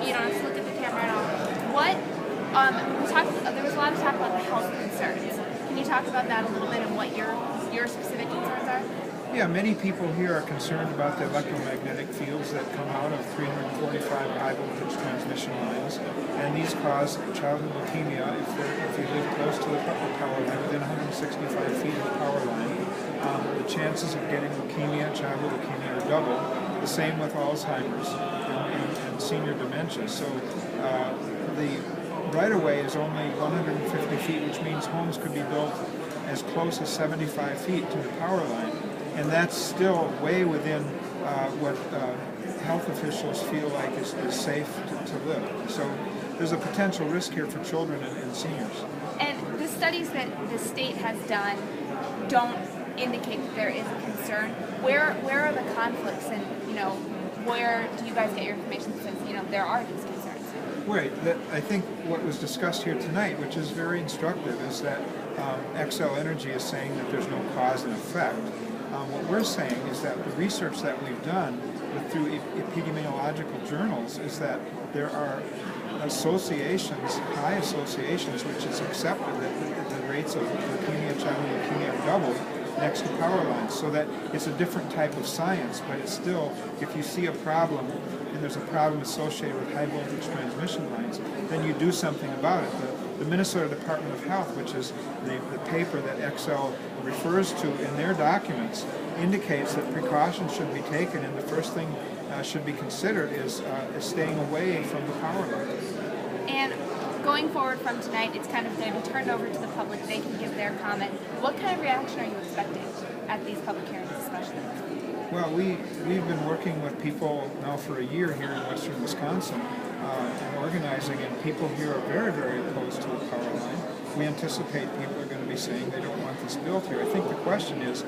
you don't have to look at the camera at all. What, there was a lot of talk about the health concerns. Can you talk about that a little bit and what your specific concerns are? Yeah, many people here are concerned about the electromagnetic fields that come out of 345 high voltage transmission lines, and these cause childhood leukemia if you live close to the power line, within 165 feet of the power line. The chances of getting leukemia, childhood leukemia, are double. The same with Alzheimer's and senior dementia. So the right-of-way is only 150 feet, which means homes could be built as close as 75 feet to the power line. And that's still way within what health officials feel like is safe to live. So there's a potential risk here for children and seniors. And the studies that the state has done don't indicate that there is a concern. Where are the conflicts, and where do you guys get your information that says there are these concerns? Right. I think what was discussed here tonight, which is very instructive, is that Xcel Energy is saying that there's no cause and effect. What we're saying is that the research that we've done through epidemiological journals is that there are associations, high associations, which is accepted that the rates of leukemia, childhood leukemia are doubled next to power lines, so that it's a different type of science, but it's still, if you see a problem and there's a problem associated with high voltage transmission lines, then you do something about it. The Minnesota Department of Health, which is the paper that Xcel refers to in their documents, indicates that precautions should be taken, and the first thing should be considered is staying away from the power line. And going forward from tonight, it's kind of going to be turned over to the public. They can give their comment. What kind of reaction are you expecting at these public hearings, especially? Well, we've been working with people now for a year here in western Wisconsin and organizing, and people here are very, very opposed to the power line. We anticipate people are going to be saying they don't want this built here. I think the question is,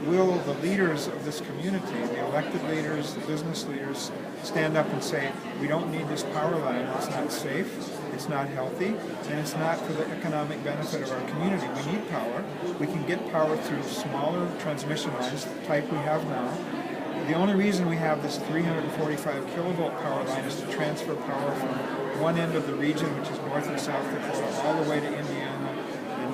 will the leaders of this community, the elected leaders, the business leaders, stand up and say, we don't need this power line, it's not safe, it's not healthy, and it's not for the economic benefit of our community. We need power. We can get power through smaller transmission lines, the type we have now. The only reason we have this 345 kilovolt power line is to transfer power from one end of the region, which is North and South Dakota, all the way to Indiana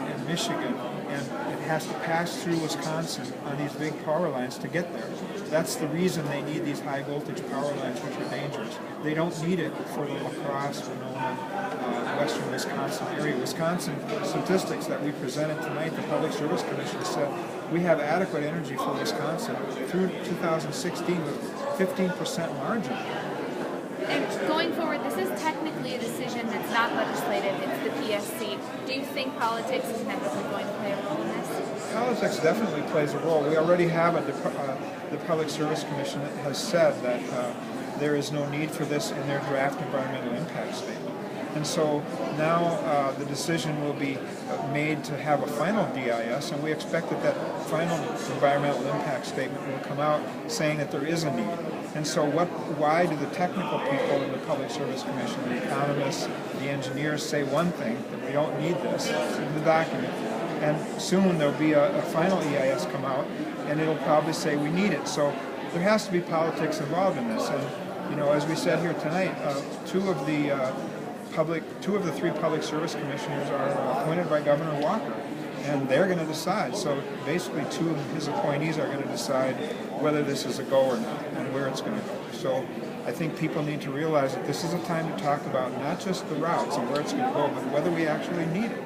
and Michigan, and it has to pass through Wisconsin on these big power lines to get there. That's the reason they need these high voltage power lines, which are dangerous. They don't need it for the La Crosse, Winona, western Wisconsin area. Wisconsin statistics that we presented tonight, the Public Service Commission said we have adequate energy for Wisconsin through 2016 with 15% margin. And going forward, this is technically a decision that's not legislative, it's the PSC. Do you think politics is inevitably going to play a role in this? Politics definitely plays a role. We already have the Public Service Commission that has said that there is no need for this in their draft environmental impact statement. And so now the decision will be made to have a final DIS, and we expect that that final environmental impact statement will come out saying that there is a need. And so why do the technical people in the Public Service Commission, the economists, the engineers say one thing, that we don't need this in the document, and soon there'll be a final EIS come out, and it'll probably say we need it. So there has to be politics involved in this. And as we said here tonight, two of the three public service commissioners are appointed by Governor Walker, and they're going to decide. So basically, two of his appointees are going to decide whether this is a go or not and where it's going to go. So I think people need to realize that this is a time to talk about not just the routes and where it's going to go, but whether we actually need it.